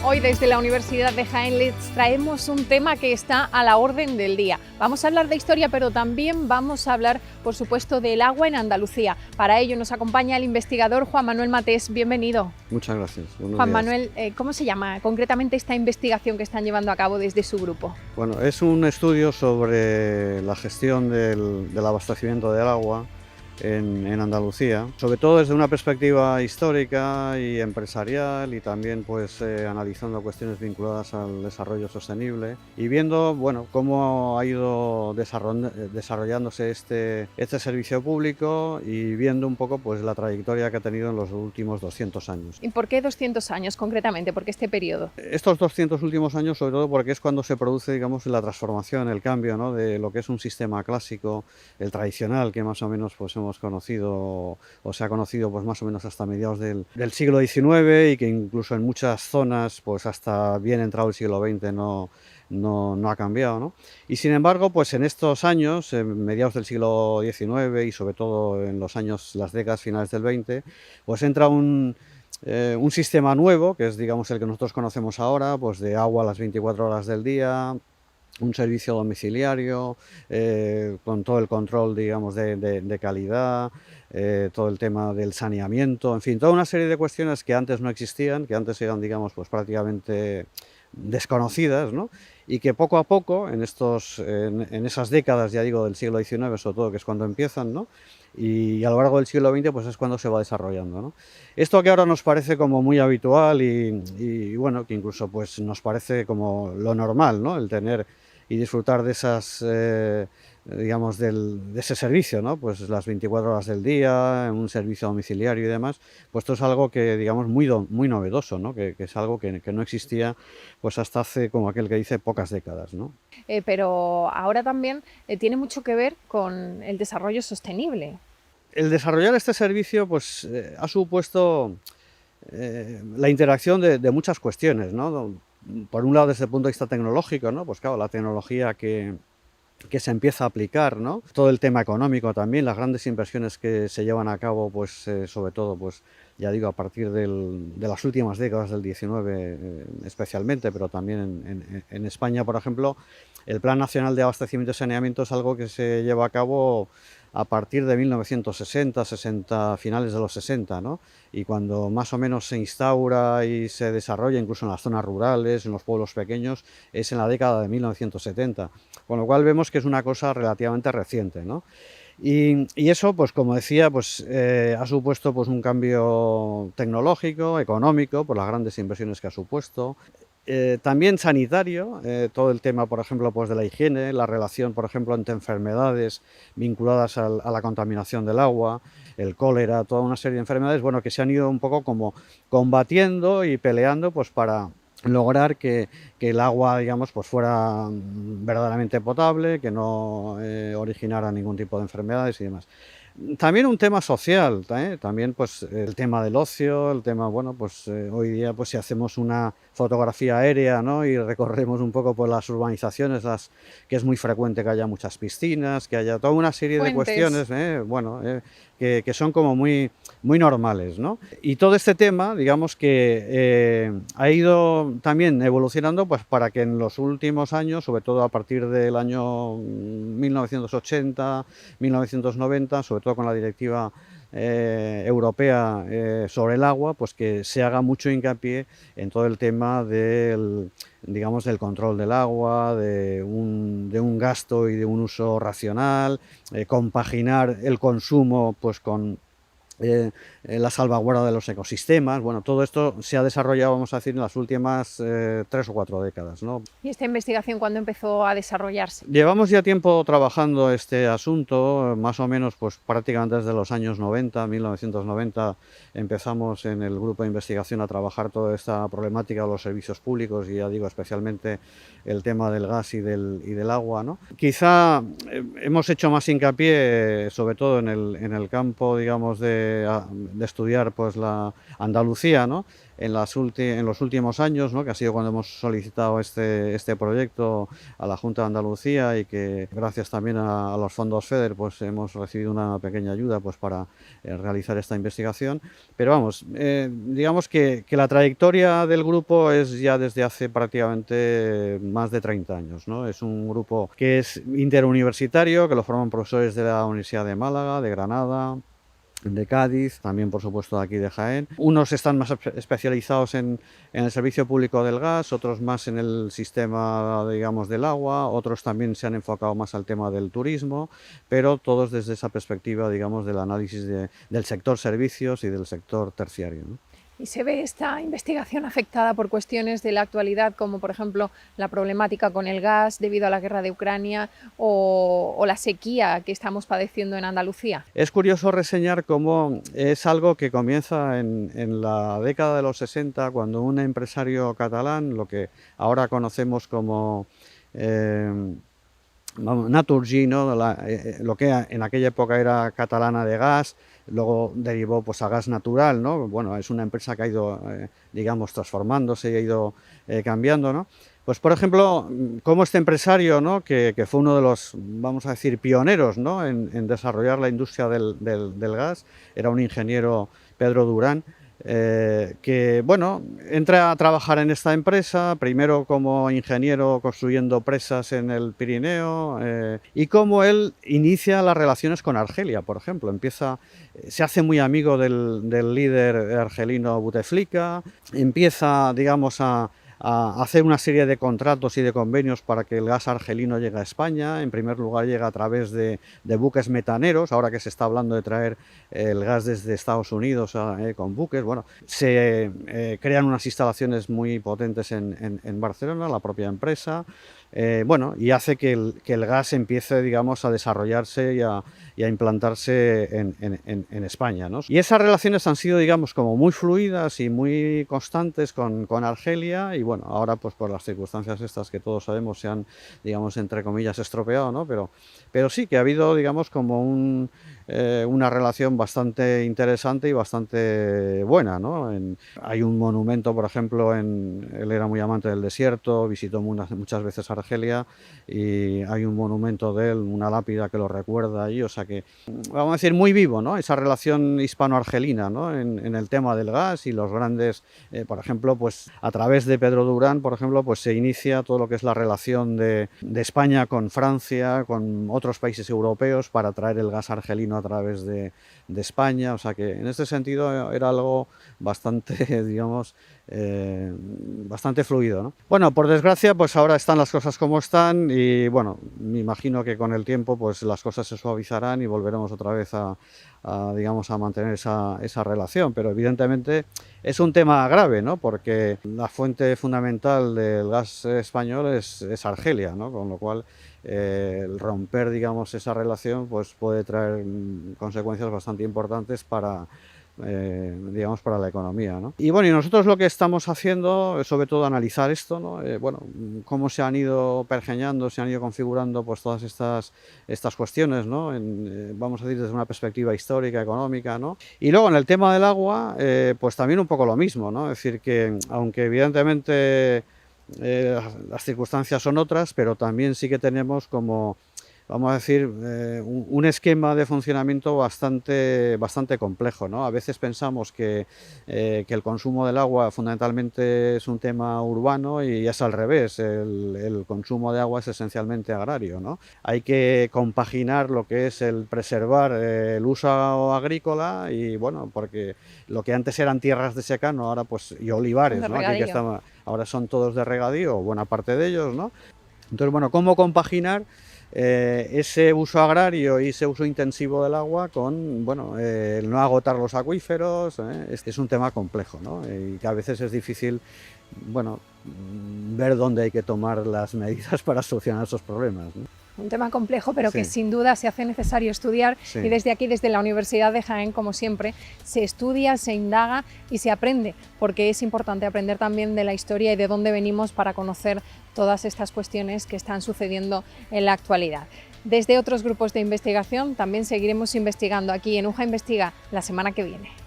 Hoy desde la Universidad de Jaén les traemos un tema que está a la orden del día. Vamos a hablar de historia, pero también vamos a hablar, por supuesto, del agua en Andalucía. Para ello nos acompaña el investigador Juan Manuel Matés. Bienvenido. Muchas gracias. Buenos Juan días. Manuel, ¿cómo se llama concretamente esta investigación que están llevando a cabo desde su grupo? Bueno, es un estudio sobre la gestión del abastecimiento del agua en Andalucía, sobre todo desde una perspectiva histórica y empresarial, y también pues analizando cuestiones vinculadas al desarrollo sostenible y viendo, bueno, cómo ha ido desarrollándose este servicio público, y viendo un poco pues la trayectoria que ha tenido en los últimos 200 años. ¿Y por qué 200 años concretamente? ¿Por qué este periodo? Estos 200 últimos años, sobre todo porque es cuando se produce, digamos, la transformación, el cambio, ¿no?, de lo que es un sistema clásico, el tradicional, que más o menos pues hemos conocido o se ha conocido pues más o menos hasta mediados del siglo XIX, y que incluso en muchas zonas pues hasta bien entrado el siglo XX no ha cambiado, ¿no? Y sin embargo, pues en estos años, en mediados del siglo XIX y sobre todo en las décadas finales del XX, pues entra un sistema nuevo, que es, digamos, el que nosotros conocemos ahora, pues de agua a las 24 horas del día, un servicio domiciliario, con todo el control, digamos, de calidad, todo el tema del saneamiento, en fin, toda una serie de cuestiones que antes no existían, que antes eran, digamos, pues prácticamente desconocidas, ¿no? Y que poco a poco, en esas décadas, ya digo, del siglo XIX, sobre todo, que es cuando empiezan, ¿no?, y a lo largo del siglo XX, pues es cuando se va desarrollando, ¿no? Esto que ahora nos parece como muy habitual y bueno, que incluso pues nos parece como lo normal, ¿no?, el tener y disfrutar de esas, digamos, de ese servicio, ¿no?, pues las 24 horas del día, un servicio domiciliario y demás, pues esto es algo que, digamos, muy novedoso, ¿no?, que es algo que no existía pues hasta hace, como aquel que dice, pocas décadas, ¿no? Pero ahora también tiene mucho que ver con el desarrollo sostenible. El desarrollar este servicio pues ha supuesto la interacción de muchas cuestiones, ¿no? Por un lado, desde el punto de vista tecnológico, ¿no? Pues claro, la tecnología que se empieza a aplicar, ¿no? Todo el tema económico también, las grandes inversiones que se llevan a cabo, pues sobre todo, pues ya digo, a partir de las últimas décadas del XIX especialmente, pero también en España, por ejemplo, el Plan Nacional de Abastecimiento y Saneamiento es algo que se lleva a cabo a partir de 1960, finales de los 60, ¿no? Y cuando más o menos se instaura y se desarrolla, incluso en las zonas rurales, en los pueblos pequeños, es en la década de 1970, con lo cual vemos que es una cosa relativamente reciente, ¿no? Y eso, pues como decía, pues ha supuesto pues un cambio tecnológico, económico, por las grandes inversiones que ha supuesto. También sanitario, todo el tema, por ejemplo, pues de la higiene, la relación, por ejemplo, entre enfermedades vinculadas a la contaminación del agua, el cólera, toda una serie de enfermedades, bueno, que se han ido un poco como combatiendo y peleando pues para lograr que el agua, digamos, pues fuera verdaderamente potable, que no originara ningún tipo de enfermedades y demás. También un tema social, también pues el tema del ocio, el tema, bueno, pues hoy día pues si hacemos una fotografía aérea, ¿no?, y recorremos un poco por las urbanizaciones, que es muy frecuente que haya muchas piscinas, que haya toda una serie de Fuentes. cuestiones, bueno, que son como muy normales, ¿no? Y todo este tema, digamos que ha ido también evolucionando pues para que en los últimos años, sobre todo a partir del año 1980, 1990, sobre todo con la directiva europea sobre el agua, pues que se haga mucho hincapié en todo el tema digamos, del control del agua, de un gasto y de un uso racional, compaginar el consumo pues con la salvaguarda de los ecosistemas. Bueno, todo esto se ha desarrollado, vamos a decir, en las últimas 3 o 4 décadas, ¿no? ¿Y esta investigación cuándo empezó a desarrollarse? Llevamos ya tiempo trabajando este asunto, más o menos pues prácticamente desde los años 90, 1990 empezamos en el grupo de investigación a trabajar toda esta problemática de los servicios públicos, y ya digo, especialmente el tema del gas y del agua, ¿no? Quizá hemos hecho más hincapié, sobre todo en el campo, digamos, de de estudiar pues la Andalucía, ¿no? En los últimos años, ¿no? Que ha sido cuando hemos solicitado este proyecto a la Junta de Andalucía, y que gracias también a los fondos FEDER pues hemos recibido una pequeña ayuda pues para realizar esta investigación. Pero vamos, digamos que la trayectoria del grupo es ya desde hace prácticamente más de 30 años, ¿no? Es un grupo que es interuniversitario, que lo forman profesores de la Universidad de Málaga, de Granada, de Cádiz, también por supuesto de aquí de Jaén. Unos están más especializados en el servicio público del gas, otros más en el sistema, digamos, del agua, otros también se han enfocado más al tema del turismo, pero todos desde esa perspectiva, digamos, del análisis del sector servicios y del sector terciario, ¿no? ¿Y se ve esta investigación afectada por cuestiones de la actualidad, como por ejemplo la problemática con el gas debido a la guerra de Ucrania o la sequía que estamos padeciendo en Andalucía? Es curioso reseñar cómo es algo que comienza en la década de los 60, cuando un empresario catalán, lo que ahora conocemos como Naturgy, ¿no? Lo que en aquella época era Catalana de Gas, luego derivó pues a Gas Natural, ¿no? Bueno, es una empresa que ha ido, digamos, transformándose y ha ido cambiando, ¿no? Pues, por ejemplo, como este empresario, ¿no? que fue uno de los, vamos a decir, pioneros, ¿no? en desarrollar la industria del gas, era un ingeniero, Pedro Durán, que bueno, entra a trabajar en esta empresa, primero como ingeniero construyendo presas en el Pirineo, y como él inicia las relaciones con Argelia, por ejemplo, se hace muy amigo del líder argelino Bouteflika, empieza, digamos, a hacer una serie de contratos y de convenios para que el gas argelino llegue a España. En primer lugar llega a través de buques metaneros, ahora que se está hablando de traer el gas desde Estados Unidos con buques. Bueno, se crean unas instalaciones muy potentes en Barcelona, la propia empresa, bueno, y hace que el gas empiece, digamos, a desarrollarse y a implantarse en España, ¿no? Y esas relaciones han sido, digamos, como muy fluidas y muy constantes con Argelia, y bueno, ahora pues por las circunstancias estas que todos sabemos se han, digamos, entre comillas, estropeado, ¿no? Pero sí que ha habido, digamos, como una relación bastante interesante y bastante buena, ¿no? Hay un monumento, por ejemplo, él era muy amante del desierto, visitó muchas veces Argelia, y hay un monumento de él, una lápida que lo recuerda allí, o sea que, vamos a decir, muy vivo, ¿no? Esa relación hispano-argelina, ¿no? En el tema del gas y los grandes, por ejemplo, pues a través de Pedro Durán, por ejemplo, pues se inicia todo lo que es la relación de España con Francia, con otros países europeos, para traer el gas argelino a través de España, o sea que en este sentido era algo bastante, digamos, bastante fluido, ¿no? Bueno, por desgracia, pues ahora están las cosas como están, y bueno, me imagino que con el tiempo pues las cosas se suavizarán y volveremos otra vez digamos, a mantener esa relación, pero evidentemente es un tema grave, ¿no? Porque la fuente fundamental del gas español es Argelia, ¿no? Con lo cual el romper, digamos, esa relación pues puede traer consecuencias bastante importantes digamos, para la economía, ¿no? Y bueno, y nosotros lo que estamos haciendo es sobre todo analizar esto, ¿no? Bueno, cómo se han ido pergeñando, se han ido configurando pues todas estas cuestiones, ¿no? Vamos a decir, desde una perspectiva histórica, económica, ¿no? Y luego en el tema del agua, pues también un poco lo mismo, ¿no? Es decir, que aunque evidentemente las circunstancias son otras, pero también sí que tenemos como, vamos a decir, un esquema de funcionamiento bastante complejo, ¿no? A veces pensamos que el consumo del agua fundamentalmente es un tema urbano, y es al revés, el consumo de agua es esencialmente agrario, ¿no? Hay que compaginar lo que es el preservar el uso agrícola, y bueno, porque lo que antes eran tierras de secano, ahora pues, y olivares, ¿no? Aquí ahora son todos de regadío, buena parte de ellos, ¿no? Entonces, bueno, ¿cómo compaginar ese uso agrario y ese uso intensivo del agua con, bueno, el no agotar los acuíferos? Es un tema complejo, ¿no? Y que a veces es difícil, bueno, ver dónde hay que tomar las medidas para solucionar esos problemas, ¿no? Un tema complejo, pero Sí. que sin duda se hace necesario estudiar, Sí. y desde aquí, desde la Universidad de Jaén, como siempre, se estudia, se indaga y se aprende, porque es importante aprender también de la historia y de dónde venimos para conocer todas estas cuestiones que están sucediendo en la actualidad. desde otros grupos de investigación también seguiremos investigando aquí en UJA Investiga la semana que viene.